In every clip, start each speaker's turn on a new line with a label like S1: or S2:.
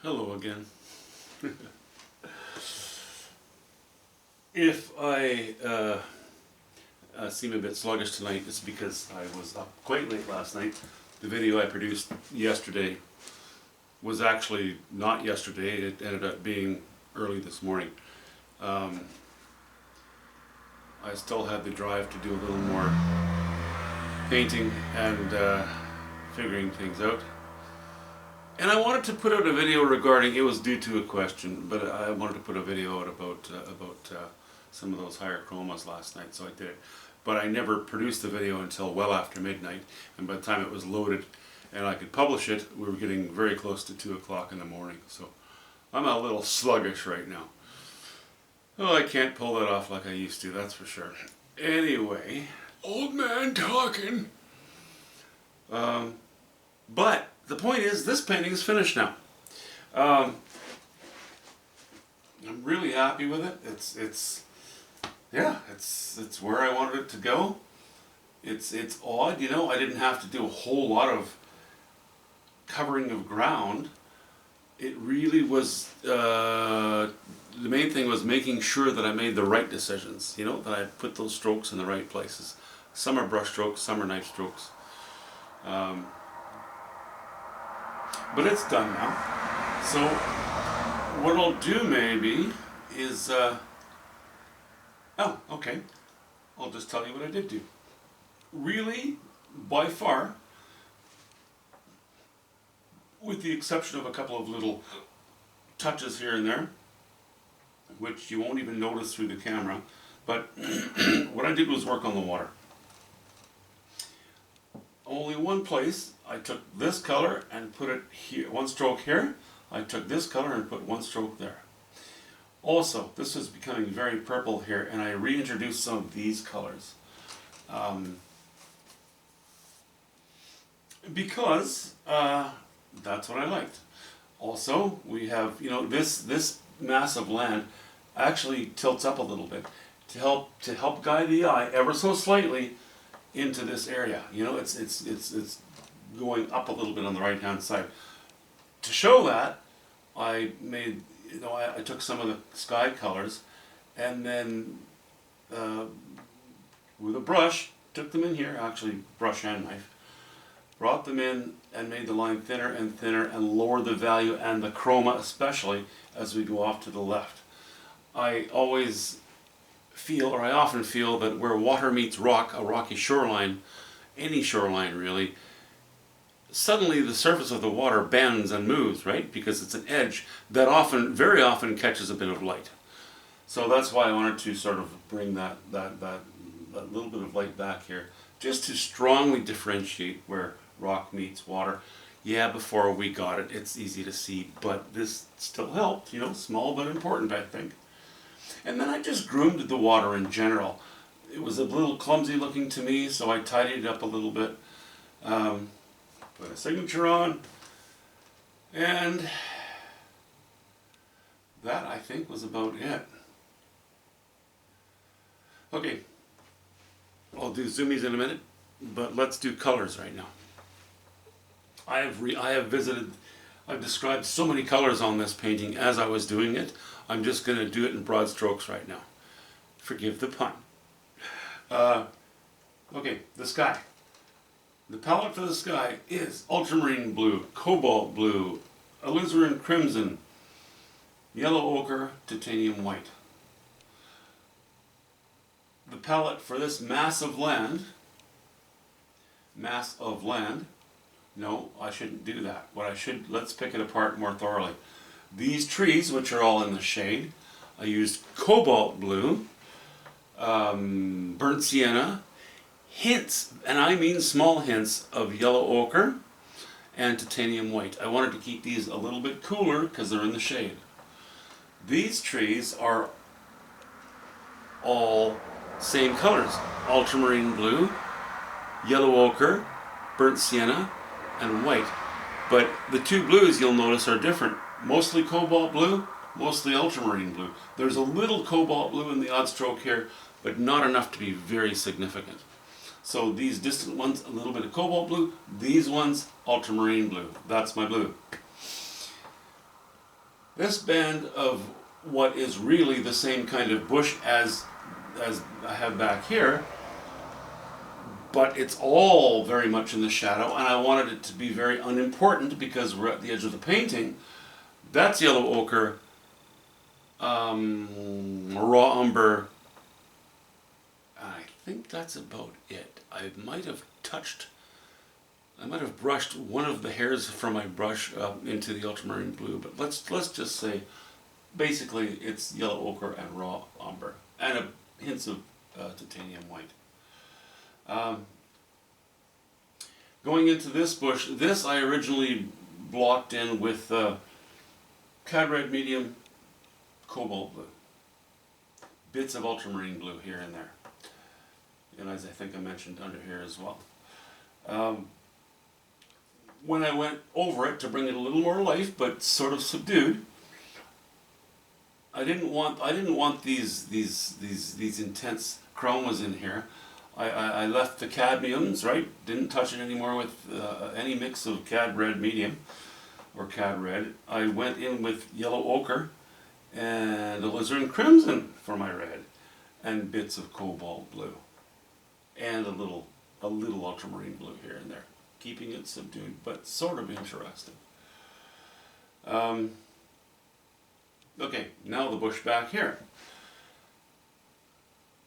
S1: Hello again. If I seem a bit sluggish tonight, it's because I was up quite late last night. The video I produced yesterday was actually not yesterday. It ended up being early this morning. I still had the drive to do a little more painting and figuring things out. And I wanted to put out a video regarding, it was due to a question, but I wanted to put a video out about some of those higher chromas last night, so I did it. But I never produced the video until well after midnight, and by the time it was loaded and I could publish it, we were getting very close to 2 o'clock in the morning, so I'm a little sluggish right now. Oh, I can't pull that off like I used to, that's for sure. Anyway, old man talking. But the point is, this painting is finished now. I'm really happy with it. It's where I wanted it to go. It's odd, you know. I didn't have to do a whole lot of covering of ground. It really was. The main thing was making sure that I made the right decisions. You know, that I put those strokes in the right places. Some are brush strokes, some are knife strokes. But it's done now. So what I'll do maybe is, oh, okay. I'll just tell you what I did do. Really, by far, with the exception of a couple of little touches here and there, which you won't even notice through the camera, but what I did was work on the water. Only one place, I took this color and put it here, one stroke here. I took this color and put one stroke there. Also, this is becoming very purple here, and I reintroduced some of these colors. Because that's what I liked. Also, we have, you know, this mass of land actually tilts up a little bit to help guide the eye ever so slightly into this area. You know, it's going up a little bit on the right hand side. To show that, I made, you know, I took some of the sky colors and then with a brush took them in here, actually brush and knife, brought them in and made the line thinner and thinner and lowered the value and the chroma especially as we go off to the left. I always feel, or I often feel, that where water meets rock, a rocky shoreline, any shoreline really, suddenly the surface of the water bends and moves, right? Because it's an edge that often, very often, catches a bit of light. So that's why I wanted to sort of bring that little bit of light back here, just to strongly differentiate where rock meets water. Yeah, before we got it, it's easy to see, but this still helped, you know, small but important, I think. And then I just groomed the water in general. It was a little clumsy looking to me, so I tidied it up a little bit. Put a signature on, and that, I think, was about it. Okay, I'll do zoomies in a minute, but let's do colors right now. I've described so many colors on this painting as I was doing it. I'm just going to do it in broad strokes right now. Forgive the pun. Okay, the sky. The palette for the sky is ultramarine blue, cobalt blue, alizarin crimson, yellow ochre, titanium white. The palette for this mass of land, no, I shouldn't do that. Let's pick it apart more thoroughly. These trees, which are all in the shade, I used cobalt blue, burnt sienna, hints, and I mean small hints, of yellow ochre and titanium white. I wanted to keep these a little bit cooler because they're in the shade. These trees are all same colors: ultramarine blue, yellow ochre, burnt sienna, and white. But the two blues, you'll notice, are different. Mostly cobalt blue, mostly ultramarine blue. There's a little cobalt blue in the odd stroke here, but not enough to be very significant. So these distant ones, a little bit of cobalt blue. These ones, ultramarine blue. That's my blue. This band of what is really the same kind of bush as I have back here, but it's all very much in the shadow, and I wanted it to be very unimportant because we're at the edge of the painting. That's yellow ochre, raw umber. I think that's about it. I might have brushed one of the hairs from my brush into the ultramarine blue, but let's just say basically it's yellow ochre and raw umber, and a hints of titanium white. Going into this bush, this I originally blocked in with cad red medium, cobalt blue, bits of ultramarine blue here and there, and as I think I mentioned under here as well. When I went over it to bring it a little more life, but sort of subdued, I didn't want these intense chromas in here. I left the cadmiums, right? Didn't touch it anymore with any mix of cad red medium or cad red. I went in with yellow ochre and alizarin crimson for my red, and bits of cobalt blue, and a little ultramarine blue here and there, keeping it subdued but sort of interesting. Okay, now the bush back here.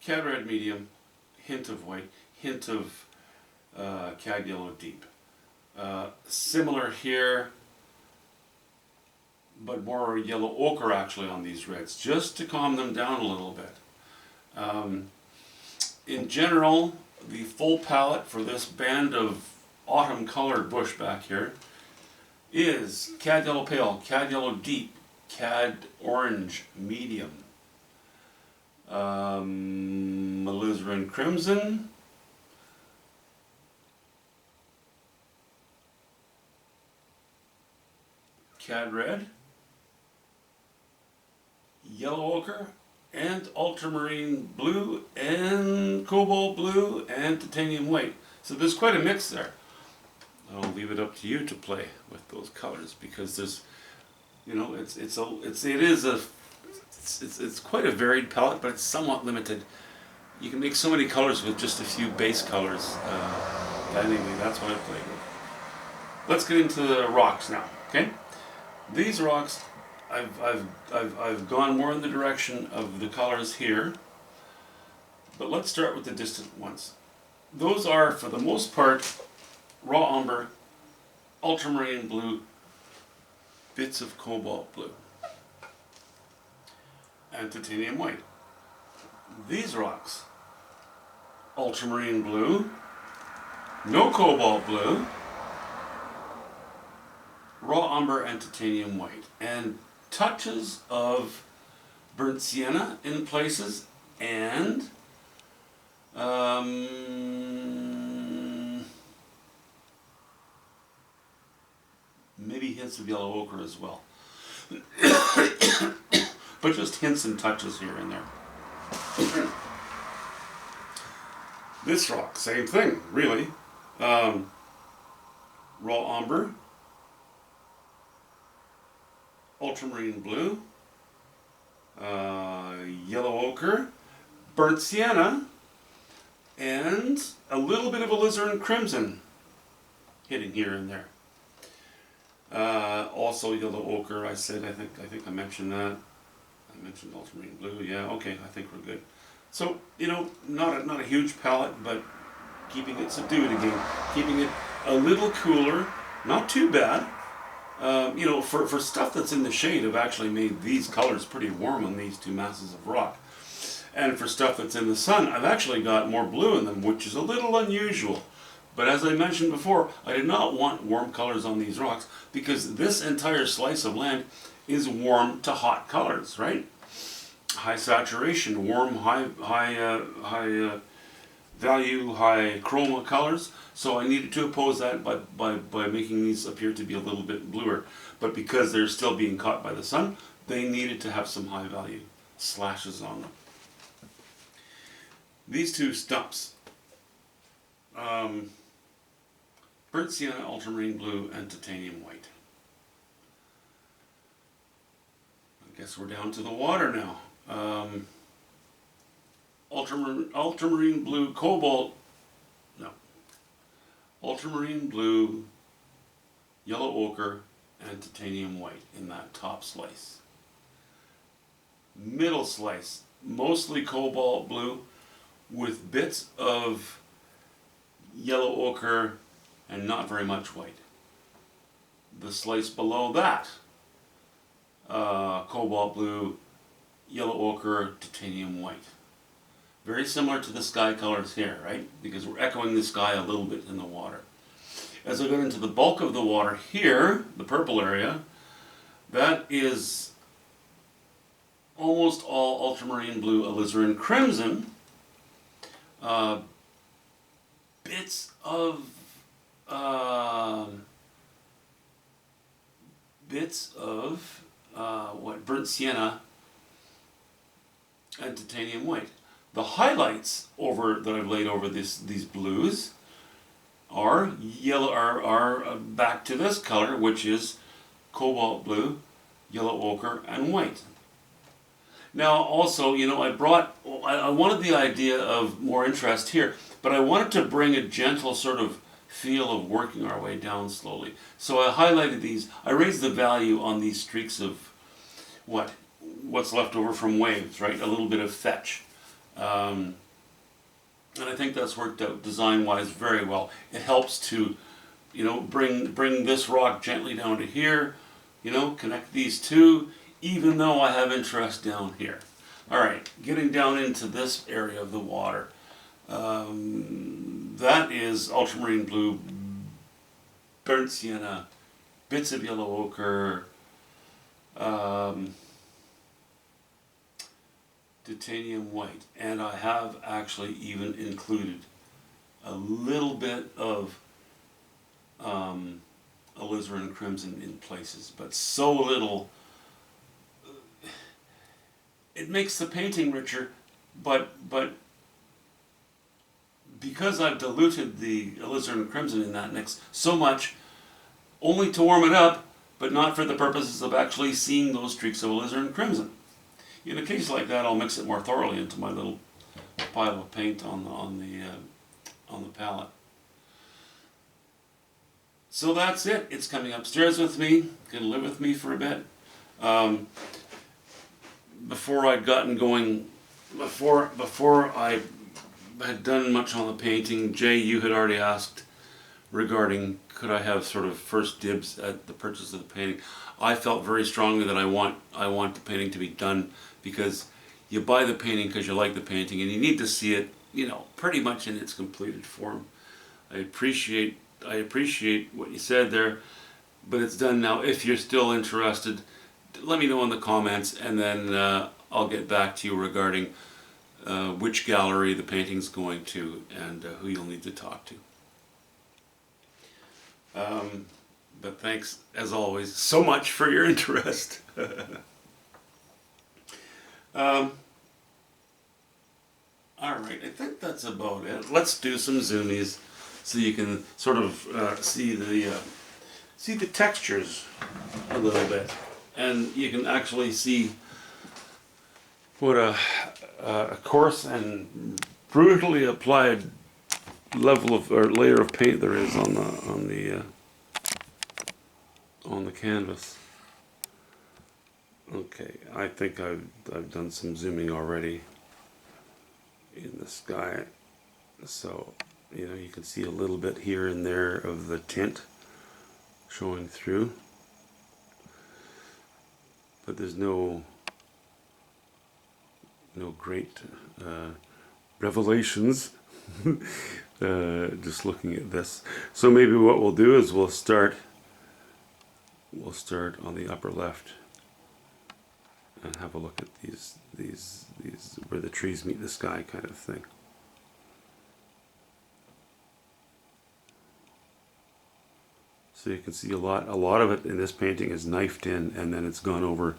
S1: Cad red medium, hint of white, hint of cad yellow deep. Similar here, but more yellow ochre actually on these reds, just to calm them down a little bit. In general, the full palette for this band of autumn colored bush back here is cad yellow pale, cad yellow deep, cad orange medium, alizarin crimson, cad red, yellow ochre, and ultramarine blue, and cobalt blue, and titanium white. So there's quite a mix there. I'll leave it up to you to play with those colors, because there's, you know, it's quite a varied palette, but it's somewhat limited. You can make so many colors with just a few base colors. Anyway, that's what I played with. Let's get into the rocks now. Okay, these rocks, I've gone more in the direction of the colors here, but let's start with the distant ones. Those are, for the most part, raw umber, ultramarine blue, bits of cobalt blue, and titanium white. These rocks, ultramarine blue, no cobalt blue, raw umber, and titanium white, and touches of burnt sienna in places, and maybe hints of yellow ochre as well. But just hints and touches here and there. This rock, same thing, really. Raw umber, ultramarine blue, yellow ochre, burnt sienna, and a little bit of alizarin crimson hitting here and there. Also yellow ochre, I think I mentioned that. I mentioned ultramarine blue, yeah, okay, I think we're good. So, you know, not a huge palette, but keeping it subdued again. Keeping it a little cooler, not too bad. You know, for stuff that's in the shade, I've actually made these colors pretty warm on these two masses of rock. And for stuff that's in the sun, I've actually got more blue in them, which is a little unusual. But as I mentioned before, I did not want warm colors on these rocks, because this entire slice of land is warm to hot colors, right? High saturation, warm, high value, high chroma colors. So I needed to oppose that by making these appear to be a little bit bluer. But because they're still being caught by the sun, they needed to have some high value slashes on them. These two stumps, burnt sienna, ultramarine blue, and titanium white. Guess we're down to the water now. Ultramarine blue, cobalt, no, ultramarine blue, yellow ochre, and titanium white in that top slice. Middle slice, mostly cobalt blue with bits of yellow ochre and not very much white. The slice below that, cobalt blue, yellow ochre, titanium white. Very similar to the sky colors here, right? Because we're echoing the sky a little bit in the water. As I get into the bulk of the water here, the purple area, that is almost all ultramarine blue, alizarin crimson, bits of burnt sienna and titanium white. The highlights that I've laid over these blues are yellow, are back to this color, which is cobalt blue, yellow ochre, and white. Now, also, you know, I wanted the idea of more interest here, but I wanted to bring a gentle sort of feel of working our way down slowly. So I highlighted these. I raised the value on these streaks of what's left over from waves, right? A little bit of fetch. And I think that's worked out design-wise very well. It helps to, you know, bring this rock gently down to here, you know, connect these two, even though I have interest down here. All right, getting down into this area of the water. That is ultramarine blue, burnt sienna, bits of yellow ochre, titanium white, and I have actually even included a little bit of alizarin crimson in places, but so little. It makes the painting richer, but because I've diluted the alizarin crimson in that mix so much, only to warm it up, but not for the purposes of actually seeing those streaks of alizarin crimson. In a case like that, I'll mix it more thoroughly into my little pile of paint on the palette. So that's it. It's coming upstairs with me. Gonna live with me for a bit. Before I'd gotten going, before I had done much on the painting, Jay, you had already asked regarding could I have sort of first dibs at the purchase of the painting. I felt very strongly that I want the painting to be done, because you buy the painting because you like the painting and you need to see it, you know, pretty much in its completed form. I appreciate what you said there, but it's done now. If you're still interested, let me know in the comments, and then I'll get back to you regarding which gallery the painting's going to and who you'll need to talk to. But thanks, as always, so much for your interest. Alright, I think that's about it. Let's do some zoomies so you can sort of see the textures a little bit. And you can actually see what a coarse and brutally applied level of or layer of paint there is on the canvas. Okay, I think I've done some zooming already in the sky, so you know, you can see a little bit here and there of the tint showing through, but there's no great revelations just looking at this. So maybe what we'll do is we'll start on the upper left and have a look at these where the trees meet the sky kind of thing. So you can see a lot of it in this painting is knifed in, and then it's gone over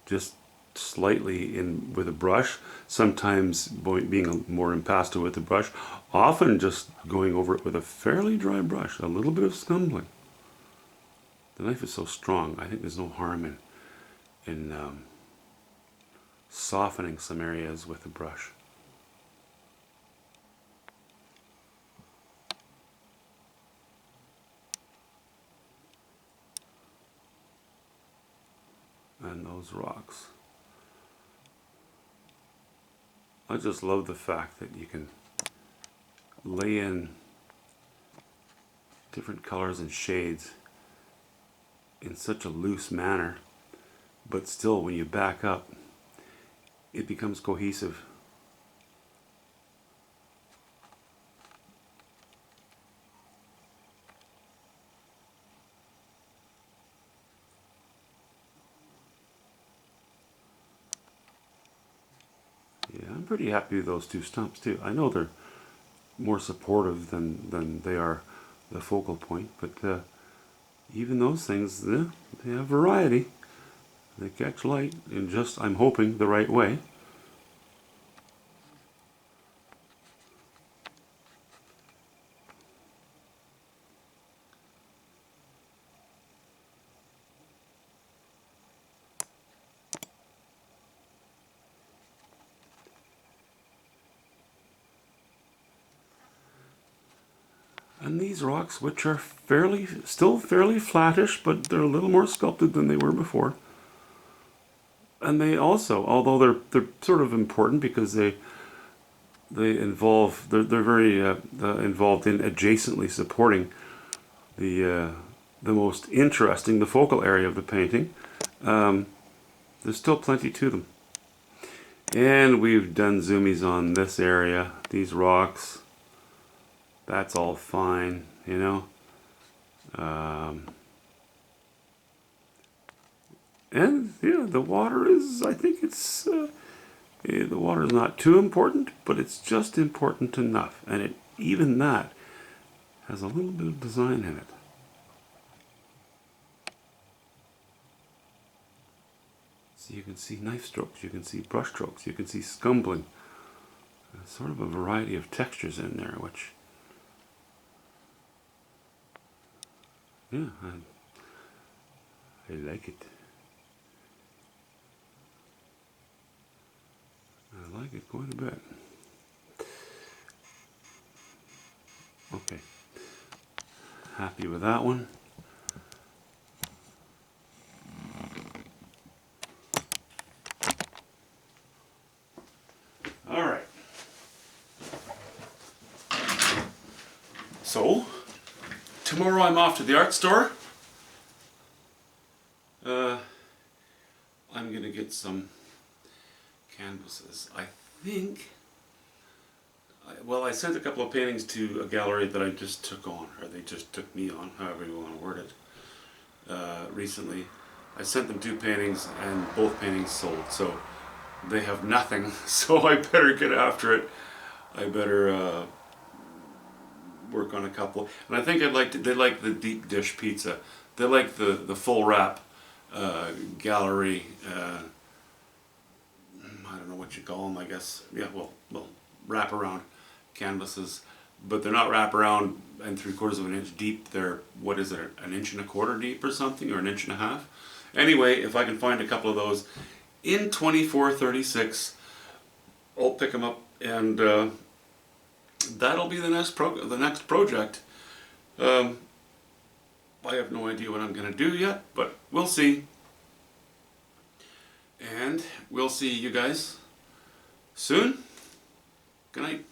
S1: just slightly in with a brush, sometimes being more impasto with the brush, often just going over it with a fairly dry brush, a little bit of scumbling. The knife is so strong, I think there's no harm in softening some areas with the brush. And those rocks. I just love the fact that you can lay in different colors and shades in such a loose manner, but still when you back up it becomes cohesive. Yeah, I'm pretty happy with those two stumps too. I know they're more supportive than they are the focal point, but even those things, they have variety. They catch light in just, I'm hoping, the right way. And these rocks, which are still fairly flattish, but they're a little more sculpted than they were before. And they also, although they're sort of important because they're very involved in adjacently supporting the most interesting, the focal area of the painting. There's still plenty to them. And we've done zoomies on this area, these rocks. That's all fine, you know. And yeah, the water is, I think it's, the water is not too important, but it's just important enough. And even that has a little bit of design in it. So you can see knife strokes, you can see brush strokes, you can see scumbling. There's sort of a variety of textures in there, which, yeah, I like it. I like it quite a bit. Okay, happy with that one. All right. So, tomorrow I'm off to the art store. I'm gonna get some canvases. I think, I sent a couple of paintings to a gallery that I just took on, or they just took me on, however you want to word it, recently. I sent them 2 paintings and both paintings sold, so they have nothing, so I better get after it. I better work on a couple. And I think they like the deep dish pizza. They like the full wrap gallery, I don't know what you call them, I guess. Yeah, well, wrap around canvases, but they're not wrap around and 3/4 of an inch deep. They're, what is it, an 1.25 inches deep or something, or 1.5 inches. Anyway, if I can find a couple of those in 24-36, I'll pick them up, and that'll be the next project. I have no idea what I'm going to do yet, but we'll see. And we'll see you guys soon. Good night.